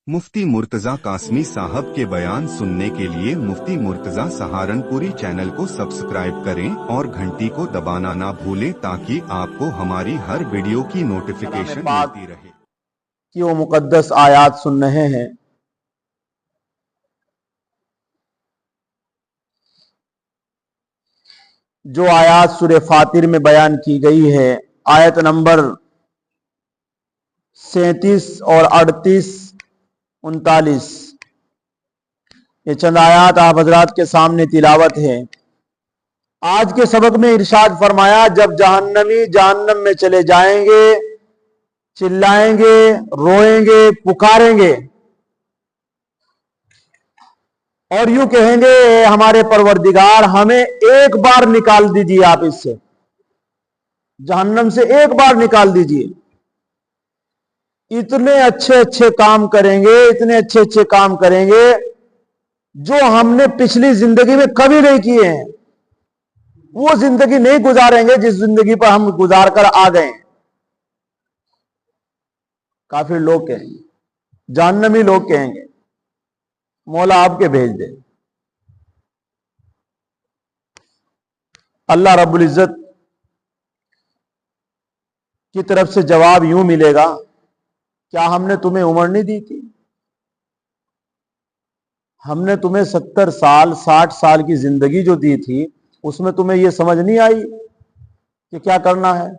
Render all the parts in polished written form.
मुफ्ती मुर्तजा कासमी साहब के बयान सुनने के लिए मुफ्ती मुर्तजा सहारनपुरी चैनल को सब्सक्राइब करें और घंटी को दबाना ना भूलें ताकि आपको हमारी हर वीडियो की नोटिफिकेशन मिलती रहे। कि वो मुकद्दस आयात सुन रहे हैं। जो आयात सूरह फातिर में बयान की गई है, आयत नंबर 37 और 38, 39, ये चंद आयात आप हजरात के सामने तिलावत है। आज के सबक में इरशाद फरमाया, जब जहन्नमी जहन्नम में चले जाएंगे, चिल्लाएंगे, रोएंगे, पुकारेंगे और यूं कहेंगे, हमारे परवरदिगार हमें एक बार निकाल दीजिए, आप इससे जहन्नम से एक बार निकाल दीजिए। इतने अच्छे अच्छे काम करेंगे, इतने अच्छे अच्छे काम करेंगे जो हमने पिछली जिंदगी में कभी नहीं किए हैं। वो जिंदगी नहीं गुजारेंगे जिस जिंदगी पर हम गुजार कर आ गए। काफिर लोग कहेंगे, जहन्नमी लोग कहेंगे, मौला आपके भेज दे। अल्लाह रब्बुल इज्जत की तरफ से जवाब यूं मिलेगा, क्या हमने तुम्हें उम्र नहीं दी थी? हमने तुम्हें 70 साल 60 साल की जिंदगी जो दी थी, उसमें तुम्हें यह समझ नहीं आई कि क्या करना है?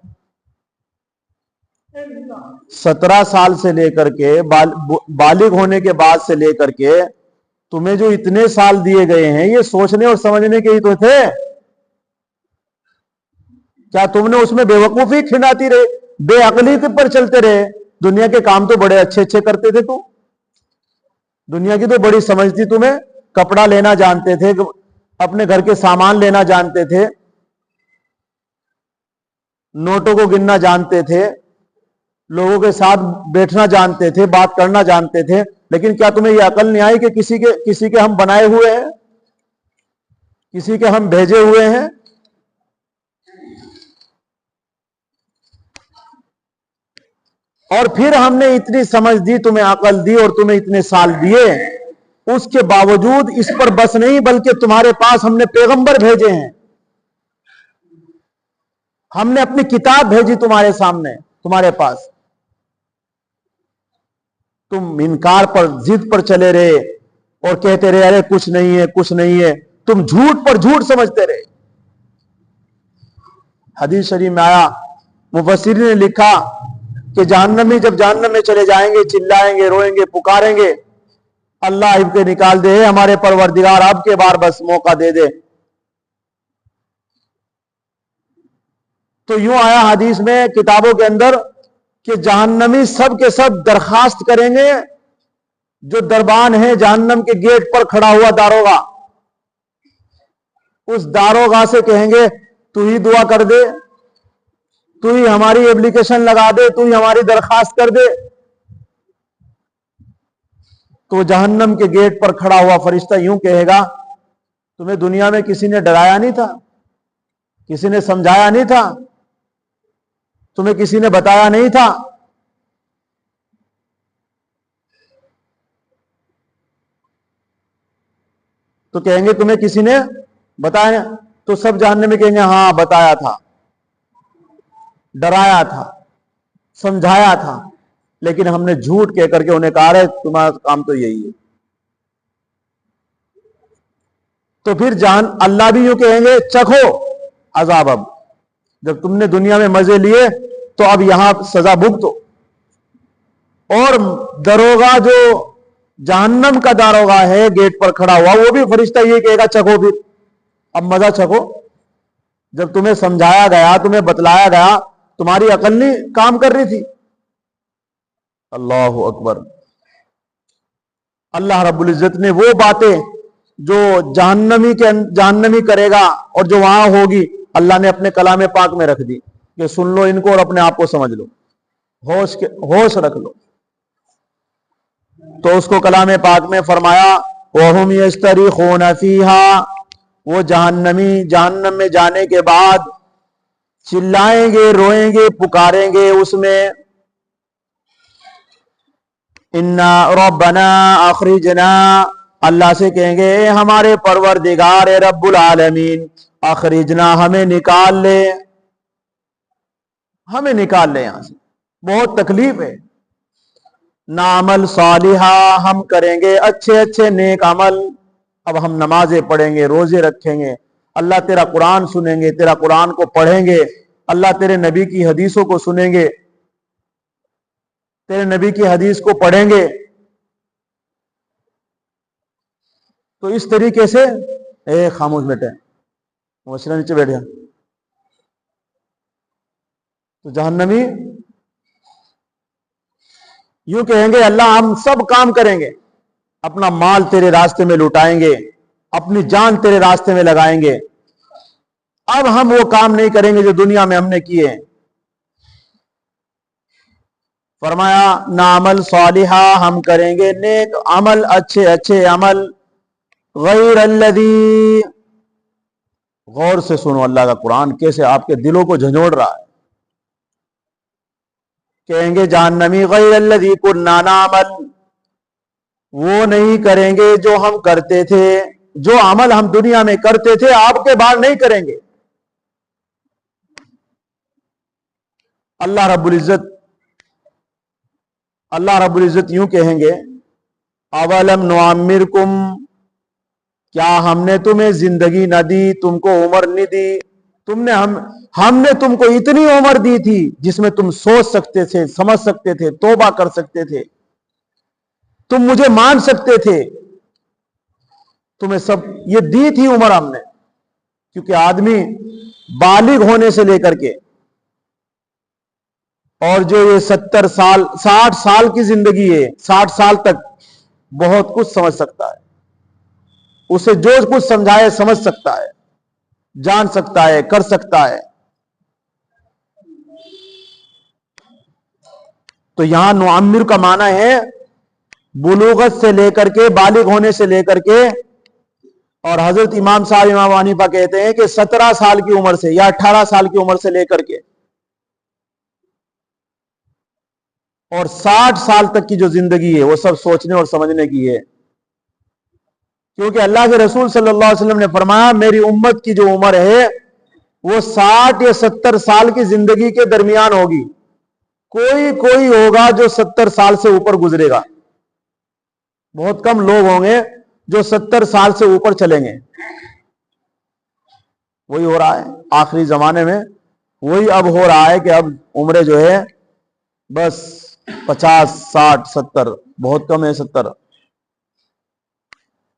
17 साल से लेकर के बालिग होने के बाद से लेकर के तुम्हें जो इतने साल दिए गए हैं, ये सोचने और समझने के ही तो थे। क्या तुमने उसमें बेवकूफी खिंडाती रहे, बेअकली पर चलते रहे? दुनिया के काम तो बड़े अच्छे अच्छे करते थे तुम, दुनिया की तो बड़ी समझ थी तुम्हें। कपड़ा लेना जानते थे, अपने घर के सामान लेना जानते थे, नोटों को गिनना जानते थे, लोगों के साथ बैठना जानते थे, बात करना जानते थे। लेकिन क्या तुम्हें यह अकल नहीं आई कि किसी के हम बनाए हुए हैं, किसी के हम भेजे हुए हैं? और फिर हमने इतनी समझ दी, तुम्हें अकल दी और तुम्हें इतने साल दिए, उसके बावजूद इस पर बस नहीं, बल्कि तुम्हारे पास हमने पैगंबर भेजे हैं, हमने अपनी किताब भेजी तुम्हारे सामने, तुम्हारे पास। तुम इनकार पर, जिद पर चले रहे और कहते रहे, अरे कुछ नहीं है, कुछ नहीं है। तुम झूठ पर झूठ समझते रहे। हदीस शरीफ में आया, मुफस्सिरीन ने लिखा कि जहन्नमी जब जहन्नम में चले जाएंगे, चिल्लाएंगे, रोएंगे, पुकारेंगे, अल्लाह इनके निकाल दे, हमारे परवरदिगार अब के बार बस मौका दे दे। तो यूं आया हदीस में, किताबों के अंदर, कि जहन्नमी सब के सब दरखास्त करेंगे। जो दरबान है जहन्नम के गेट पर खड़ा हुआ दारोगा, उस दारोगा से कहेंगे, तू ही दुआ कर दे, तू ही हमारी एप्लीकेशन लगा दे, तू ही हमारी दरखास्त कर दे। तो जहन्नम के गेट पर खड़ा हुआ फरिश्ता यूं कहेगा, तुम्हें दुनिया में किसी ने डराया नहीं था, किसी ने समझाया नहीं था, तुम्हें किसी ने बताया नहीं था? तो कहेंगे, तुम्हें किसी ने बताया? तो सब जानने में कहेंगे, हां बताया था, डराया था, समझाया था, लेकिन हमने झूठ कह करके उन्हें कहा है तुम्हारा काम तो यही है। तो फिर अल्लाह भी यूं कहेंगे, चखो अजाब, अब जब तुमने दुनिया में मजे लिए तो अब यहां सजा भुगतो। और दरोगा जो जहन्नम का दारोगा है गेट पर खड़ा हुआ, वो भी फरिश्ता ये कहेगा, चखो फिर, अब मजा चखो। जब तुम्हें समझाया गया, तुम्हें बतलाया गया, तुम्हारी अकल नहीं काम कर रही थी। अल्लाहु अकबर। अल्लाह रब्बुल इज्जत ने वो बातें जो जहन्नमी करेगा और जो वहां होगी, अल्लाह ने अपने कलाम पाक में रख दी कि सुन लो इनको और अपने आप को समझ लो, होश रख लो। तो उसको कलाम पाक में फरमाया, वहुम यस्तरिखून फीहा, वो जहन्नमी जहन्नम में जाने के बाद चिल्लाएंगे, रोएंगे, पुकारेंगे उसमें। इन्ना रब्बना अखरिजना, अल्लाह से कहेंगे हमारे परवरदिगार रब्बुल आलमीन, अखरिजना हमें निकाल ले, हमें निकाल ले यहां से, बहुत तकलीफ है। नामल सालिहा, हम करेंगे अच्छे अच्छे नेक अमल। अब हम नमाजें पढ़ेंगे, रोजे रखेंगे, अल्लाह तेरा कुरान सुनेंगे, तेरा कुरान को पढ़ेंगे, अल्लाह तेरे नबी की हदीसों को सुनेंगे, तेरे नबी की हदीस को पढ़ेंगे। तो इस तरीके से खामोश बैठे, मशरा नीचे बैठ जा। तो जहन्नमी यूं कहेंगे अल्लाह हम सब काम करेंगे, अपना माल तेरे रास्ते में लुटाएंगे, अपनी जान तेरे रास्ते में लगाएंगे, अब हम वो काम नहीं करेंगे जो दुनिया में हमने किए। फरमाया नामल सालिहा, हम करेंगे नेक अमल, अच्छे अच्छे अमल। गैर अल्लज़ी, गौर से सुनो अल्लाह का कुरान कैसे आपके दिलों को झंझोड़ रहा है। कहेंगे जहन्नमी गैर अल्लज़ी कुन्ना नामल, वो नहीं करेंगे जो हम करते थे, जो अमल हम दुनिया में करते थे आपके बाद नहीं करेंगे। अल्लाह रब्बुल इज्जत यूं कहेंगे अवलम नुअम्मिरकुम, क्या हमने तुम्हें जिंदगी न दी, तुमको उम्र नहीं दी, हमने तुमको इतनी उम्र दी थी जिसमें तुम सोच सकते थे, समझ सकते थे, तौबा कर सकते थे, तुम मुझे मान सकते थे, तुम्हें सब ये दी थी उम्र हमने। क्योंकि आदमी बालिग होने से लेकर के और जो ये 70 साल 60 साल की जिंदगी है, 60 साल तक बहुत कुछ समझ सकता है, उसे जो कुछ समझाए समझ सकता है, जान सकता है, कर सकता है। तो यहां नुअम्मिर का माना है बुलूगत से लेकर के, बालिग होने से लेकर के। और हजरत इमाम साहब इमाम अबू हनीफा कहते हैं कि 17 साल की उम्र से या 18 साल की उम्र से लेकर के और 60 साल तक की जो जिंदगी है वो सब सोचने और समझने की है। क्योंकि अल्लाह के रसूल सल्लल्लाहु अलैहि वसल्लम ने फरमाया मेरी उम्मत की जो उम्र है वो 60 या 70 साल की जिंदगी के दरमियान होगी। कोई कोई होगा जो 70 साल से ऊपर गुजरेगा, बहुत कम लोग होंगे जो 70 साल से ऊपर चलेंगे। वही हो रहा है आखिरी जमाने में, वही अब हो रहा है कि अब उम्रें जो है बस 50, 60, 70, बहुत कम है 70।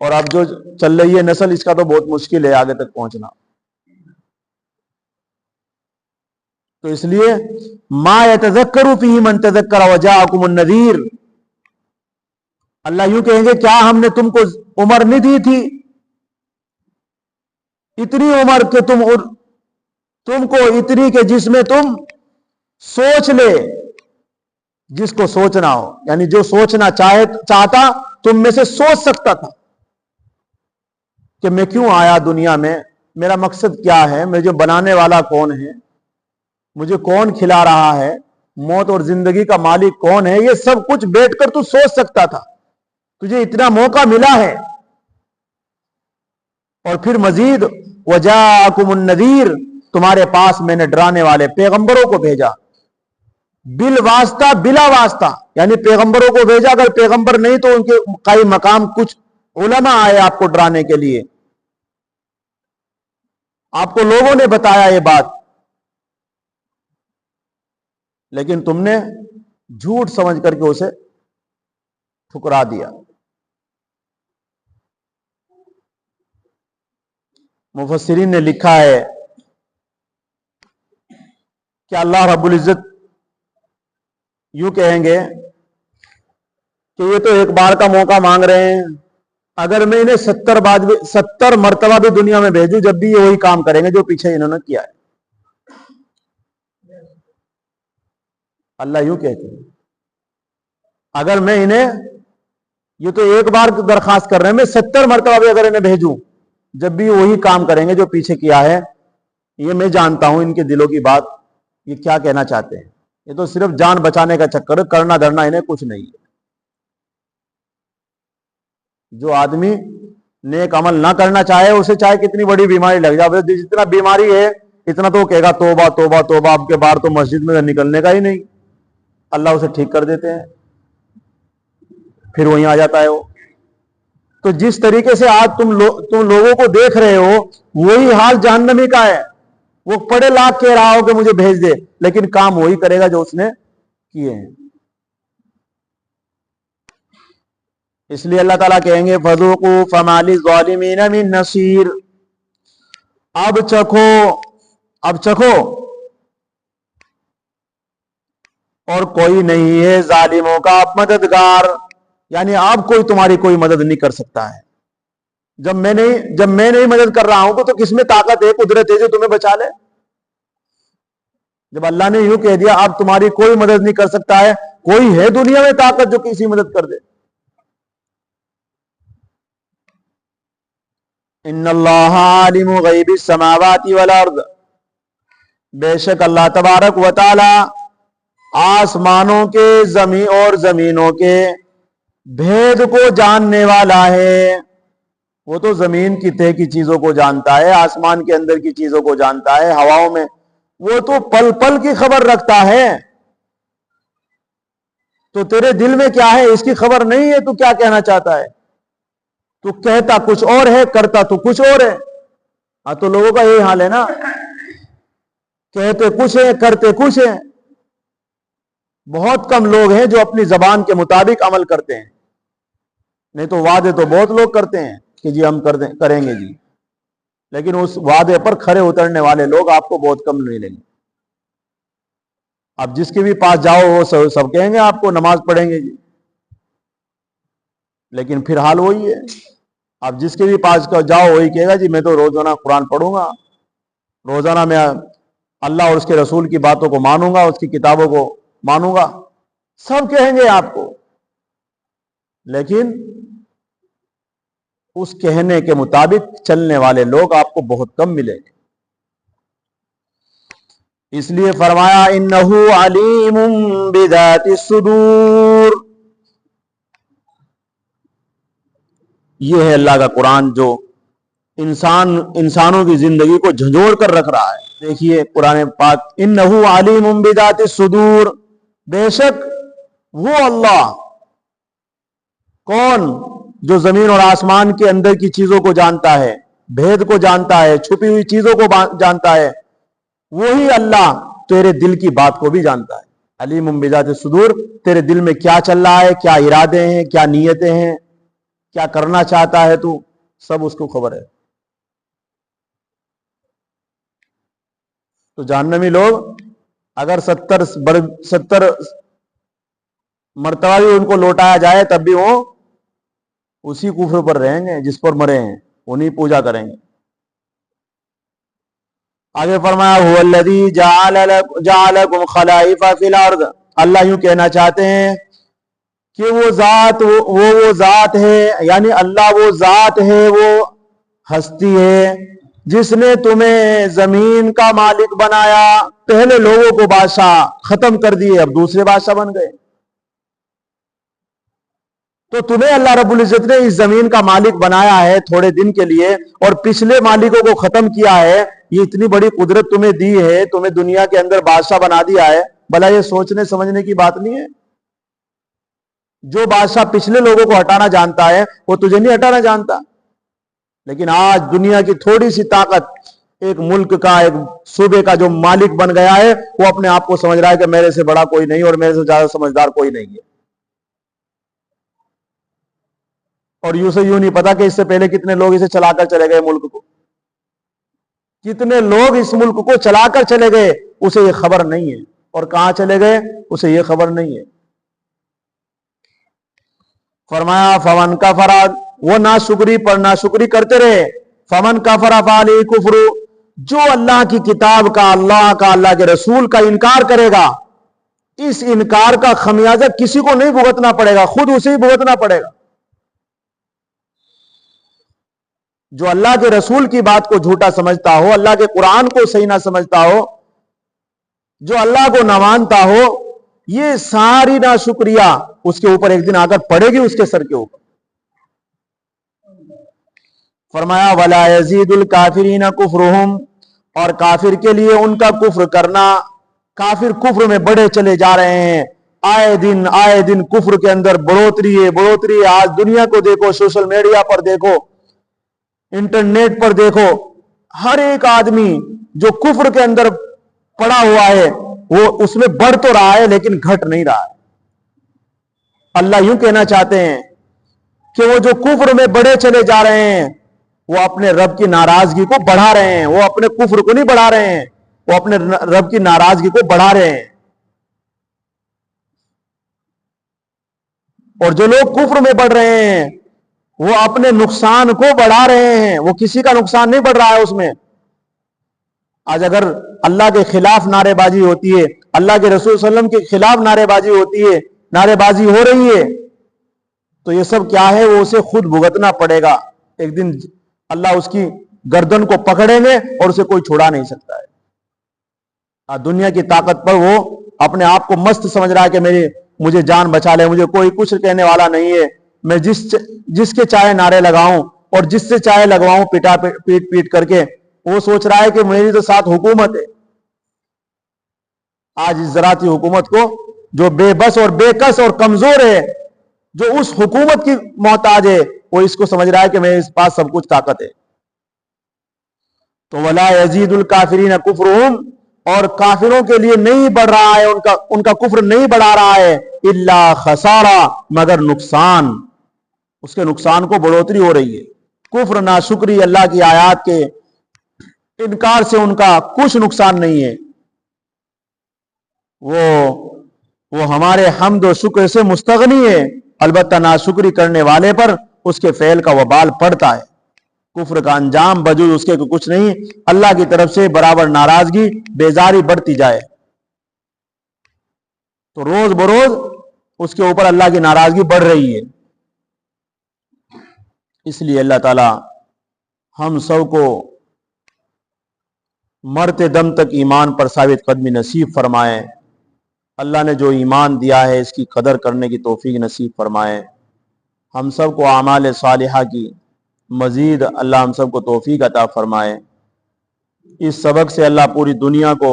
और अब जो चल रही है नस्ल, इसका तो बहुत मुश्किल है आगे तक पहुंचना। तो इसलिए मा यतज़क्करु फीही मन तज़क्कर वजाअकुमुन नज़ीर, अल्लाह यूं कहेंगे क्या हमने तुमको उम्र नहीं दी थी, इतनी उम्र के तुमको इतनी के जिसमें तुम सोच ले, जिसको सोचना हो, यानी जो सोचना चाहता तुम में से सोच सकता था कि मैं क्यों आया दुनिया में, मेरा मकसद क्या है, मुझे बनाने वाला कौन है, मुझे कौन खिला रहा है, मौत और जिंदगी का मालिक कौन है, ये सब कुछ बैठकर तू सोच सकता था। तुझे इतना मौका मिला है। और फिर मजीद वजाअकुमुन नज़ीर, तुम्हारे पास मैंने डराने वाले पैगंबरों को भेजा, बिल वास्ता बिला वास्ता, यानी पैगंबरों को भेजा। अगर पैगंबर नहीं तो उनके कई मकाम कुछ उलमा आए आपको डराने के लिए, आपको लोगों ने बताया ये बात, लेकिन तुमने झूठ समझ करके उसे ठुकरा दिया। मुफस्सिरीन ने लिखा है कि अल्लाह रब्बुल इज्जत यूं कहेंगे कि ये तो एक बार का मौका मांग रहे हैं, अगर मैं इन्हें 70 मरतबा भी दुनिया में भेजूं, जब भी ये वही काम करेंगे जो पीछे इन्होंने किया है। अल्लाह यूं कहते हैं अगर मैं इन्हें, ये तो एक बार दरखास्त कर रहे हैं, मैं 70 मरतबा भी अगर इन्हें भेजूं, जब भी वही काम करेंगे जो पीछे किया है। ये मैं जानता हूं इनके दिलों की बात, ये क्या कहना चाहते हैं। ये तो सिर्फ जान बचाने का चक्कर है, करना धरना इन्हें कुछ नहीं है। جو آدمی نیک عمل نہ کرنا چاہے اسے چاہے کتنی بڑی بیماری لگ جائے، جتنا بیماری ہے اتنا تو وہ کہے گا توبہ توبہ توبہ، اب کے بعد تو مسجد میں نکلنے کا ہی نہیں، اللہ اسے ٹھیک کر دیتے ہیں، پھر وہیں آ جاتا ہے وہ۔ تو جس طریقے سے آج تم لوگوں کو دیکھ رہے ہو وہی حال جہنمی کا ہے۔ وہ پڑے لاکھ کہہ رہا ہو کہ مجھے بھیج دے، لیکن کام وہی کرے گا جو اس نے کیے ہیں۔ اس لیے اللہ تعالیٰ کہیں گے فذوقوا فما للظالمین من نصیر، اب چکھو اور کوئی نہیں ہے ظالموں کا مددگار، یعنی اب تمہاری کوئی مدد نہیں کر سکتا ہے۔ جب میں نہیں مدد کر رہا ہوں تو کس میں طاقت ہے، قدرت ہے جو تمہیں بچا لے؟ جب اللہ نے یوں کہہ دیا اب تمہاری کوئی مدد نہیں کر سکتا ہے، کوئی ہے دنیا میں طاقت جو کسی مدد کر دے؟ ان اللہ عالم غیب السماوات والارض، بے شک اللہ تبارک و تعالی آسمانوں کے اور زمینوں کے بھید کو جاننے والا ہے۔ وہ تو زمین کی تہہ کی چیزوں کو جانتا ہے، آسمان کے اندر کی چیزوں کو جانتا ہے، ہواؤں میں وہ تو پل پل کی خبر رکھتا ہے۔ تو تیرے دل میں کیا ہے اس کی خبر نہیں ہے، تو کیا کہنا چاہتا ہے؟ تو کہتا کچھ اور ہے، کرتا تو کچھ اور ہے۔ ہاں تو لوگوں کا یہی حال ہے نا، کہتے کچھ ہے کرتے کچھ ہے۔ بہت کم لوگ ہیں جو اپنی زبان کے مطابق عمل کرتے ہیں، نہیں تو وعدے تو بہت لوگ کرتے ہیں کہ جی ہم کریں گے جی، لیکن اس وعدے پر کھرے اترنے والے لوگ آپ کو بہت کم ملیں گے۔ اب جس کے بھی پاس جاؤ وہ سب کہیں گے آپ کو نماز پڑھیں گے جی، لیکن پھر حال وہی ہے۔ اب جس کے بھی پاس جاؤ وہی کہے گا جی میں تو روزانہ قرآن پڑھوں گا، روزانہ میں اللہ اور اس کے رسول کی باتوں کو مانوں گا، اس کی کتابوں کو مانوں گا، سب کہیں گے آپ کو، لیکن اس کہنے کے مطابق چلنے والے لوگ آپ کو بہت کم ملیں گے۔ اس لیے فرمایا انہ علیم بذات الصدور، یہ ہے اللہ کا قرآن جو انسانوں کی زندگی کو جھنجھوڑ کر رکھ رہا ہے۔ دیکھیے قرآن پاک، انہ علیم بذات الصدور، بے شک وہ اللہ کون جو زمین اور آسمان کے اندر کی چیزوں کو جانتا ہے، بھید کو جانتا ہے، چھپی ہوئی چیزوں کو جانتا ہے، وہی اللہ تیرے دل کی بات کو بھی جانتا ہے۔ علیم بذات الصدور، تیرے دل میں کیا چل رہا ہے، کیا ارادے ہیں، کیا نیتیں ہیں، کیا کرنا چاہتا ہے تو سب اس کو خبر ہے۔ تو جہنمی لوگ اگر 70 مرتبہ بھی ان کو لوٹایا جائے تب بھی وہ اسی کفر پر رہیں گے جس پر مرے ہیں، انہیں پوجا کریں گے۔ آگے فرمایا هو الذی جعلکم خلائف فی الارض، اللہ یوں کہنا چاہتے ہیں کہ وہ ذات ہے، یعنی اللہ وہ ذات ہے، وہ ہستی ہے جس نے تمہیں زمین کا مالک بنایا۔ پہلے لوگوں کو بادشاہ ختم کر دیے، اب دوسرے بادشاہ بن گئے، تو تمہیں اللہ رب العزت نے اس زمین کا مالک بنایا ہے تھوڑے دن کے لیے، اور پچھلے مالکوں کو ختم کیا ہے۔ یہ اتنی بڑی قدرت تمہیں دی ہے، تمہیں دنیا کے اندر بادشاہ بنا دیا ہے، بھلا یہ سوچنے سمجھنے کی بات نہیں ہے؟ جو بادشاہ پچھلے لوگوں کو ہٹانا جانتا ہے وہ تجھے نہیں ہٹانا جانتا؟ لیکن آج دنیا کی تھوڑی سی طاقت، ایک ملک کا، ایک صوبے کا جو مالک بن گیا ہے، وہ اپنے آپ کو سمجھ رہا ہے کہ میرے سے بڑا کوئی نہیں اور میرے سے زیادہ سمجھدار کوئی نہیں ہے، اور یوں سے یوں نہیں پتا کہ اس سے پہلے کتنے لوگ اسے چلا کر چلے گئے، ملک کو کتنے لوگ اس ملک کو چلا کر چلے گئے، اسے یہ خبر نہیں ہے، اور کہاں چلے گئے اسے یہ خبر نہیں ہے۔ فرمایا فمن کفر، وہ ناشکری پر ناشکری کرتے رہے، فمن کفر فعلیہ کفر، جو اللہ کی کتاب کا، اللہ کے رسول کا انکار کرے گا، اس انکار کا خمیازہ کسی کو نہیں بھگتنا پڑے گا، خود اسے ہی بھگتنا پڑے گا۔ جو اللہ کے رسول کی بات کو جھوٹا سمجھتا ہو، اللہ کے قرآن کو صحیح نہ سمجھتا ہو، جو اللہ کو نہ مانتا ہو، یہ ساری ناشکریہ اس کے اوپر ایک دن آ کر پڑے گی، اس کے سر کے اوپر۔ فرمایا ولا یزید الکافرین کفرہم، اور کافر کے لیے ان کا کفر کرنا، کافر کفر میں بڑے چلے جا رہے ہیں، آئے دن کفر کے اندر بڑھوتری ہے۔ آج دنیا کو دیکھو، سوشل میڈیا پر دیکھو، انٹرنیٹ پر دیکھو، ہر ایک آدمی جو کفر کے اندر پڑا ہوا ہے وہ اس میں بڑھ تو رہا ہے لیکن گھٹ نہیں رہا ہے۔ اللہ یوں کہنا چاہتے ہیں کہ وہ جو کفر میں بڑھے چلے جا رہے ہیں وہ اپنے رب کی ناراضگی کو بڑھا رہے ہیں، وہ اپنے کفر کو نہیں بڑھا رہے ہیں، وہ اپنے رب کی ناراضگی کو بڑھا رہے ہیں۔ اور جو لوگ کفر میں بڑھ رہے ہیں وہ اپنے نقصان کو بڑھا رہے ہیں، وہ کسی کا نقصان نہیں بڑھ رہا ہے اس میں۔ آج اگر اللہ کے خلاف نعرے بازی ہوتی ہے، اللہ کے رسول صلی اللہ علیہ وسلم کے خلاف نعرے بازی ہوتی ہے، نعرے بازی ہو رہی ہے، تو یہ سب کیا ہے؟ وہ اسے خود بھگتنا پڑے گا۔ ایک دن اللہ اس کی گردن کو پکڑیں گے اور اسے کوئی چھڑا نہیں سکتا ہے۔ دنیا کی طاقت پر وہ اپنے آپ کو مست سمجھ رہا ہے کہ مجھے جان بچا لے، مجھے کوئی کچھ کہنے والا نہیں ہے، میں جس کے چاہے نعرے لگاؤں اور جس سے چاہے لگواؤں پیٹ کر کے، وہ سوچ رہا ہے کہ میری تو ساتھ حکومت ہے۔ آج اس زراعتی حکومت کو جو بے بس اور بے کس اور کمزور ہے، جو اس حکومت کی محتاج ہے، وہ اس کو سمجھ رہا ہے کہ میرے پاس سب کچھ طاقت ہے۔ تو ولا یزید الکافرین کفرہم، اور کافروں کے لیے نہیں بڑھ رہا ہے، ان کا کفر نہیں بڑھا رہا ہے، الا خسارہ، مگر نقصان، اس کے نقصان کو بڑھوتری ہو رہی ہے۔ کفر، ناشکری، اللہ کی آیات کے انکار سے ان کا کچھ نقصان نہیں ہے، وہ ہمارے حمد و شکر سے مستغنی ہے، البتہ ناشکری کرنے والے پر اس کے فعل کا وبال پڑتا ہے۔ کفر کا انجام بجوز اس کے کچھ نہیں، اللہ کی طرف سے برابر ناراضگی، بیزاری بڑھتی جائے، تو روز بروز اس کے اوپر اللہ کی ناراضگی بڑھ رہی ہے۔ اس لیے اللہ تعالی ہم سب کو مرتے دم تک ایمان پر ثابت قدمی نصیب فرمائے۔ اللہ نے جو ایمان دیا ہے اس کی قدر کرنے کی توفیق نصیب فرمائے۔ ہم سب کو اعمال صالحہ کی مزید اللہ ہم سب کو توفیق عطا فرمائے۔ اس سبق سے اللہ پوری دنیا کو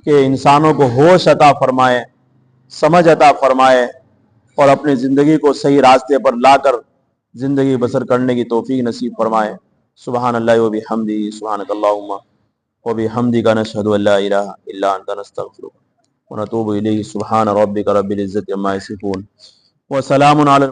کہ انسانوں کو ہوش عطا فرمائے، سمجھ عطا فرمائے، اور اپنی زندگی کو صحیح راستے پر لا کر زندگی بسر کرنے کی توفیق نصیب فرمائے۔ سبحان اللہ و بحمدہ، سبحانک اللہم و بحمدک، نشہد ان لا الہ الا انت، نستغفرک ونتوب الیہ۔ سبحان ربک رب العزت عما یصفون وسلام علی